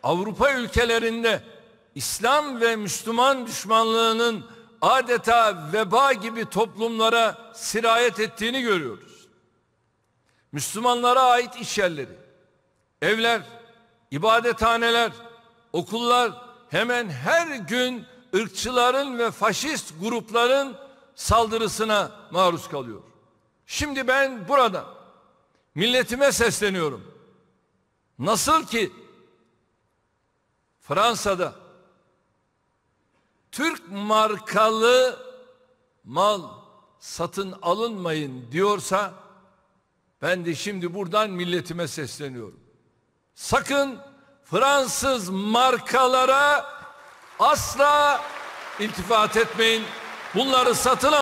Avrupa ülkelerinde İslam ve Müslüman düşmanlığının adeta veba gibi toplumlara sirayet ettiğini görüyoruz. Müslümanlara ait iş yerleri, evler, ibadethaneler, okullar hemen her gün ırkçıların ve faşist grupların saldırısına maruz kalıyor. Şimdi ben burada milletime sesleniyorum. Nasıl ki Fransa'da Türk markalı mal satın alınmayın diyorsa, ben de şimdi buradan milletime sesleniyorum. Sakın Fransız markalara asla iltifat etmeyin. Bunları satın